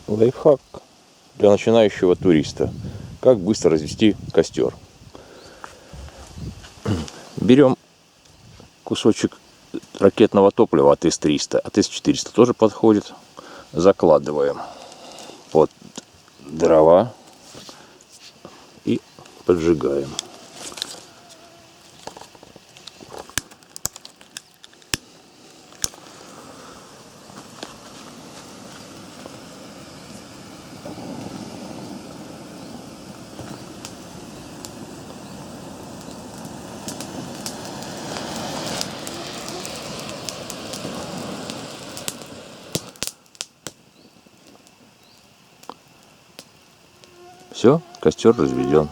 Лайфхак для начинающего туриста. Как быстро развести костер. Берем кусочек ракетного топлива от АТ-300. АТ-400 тоже подходит. Закладываем под дрова и поджигаем. Все, костер разведен.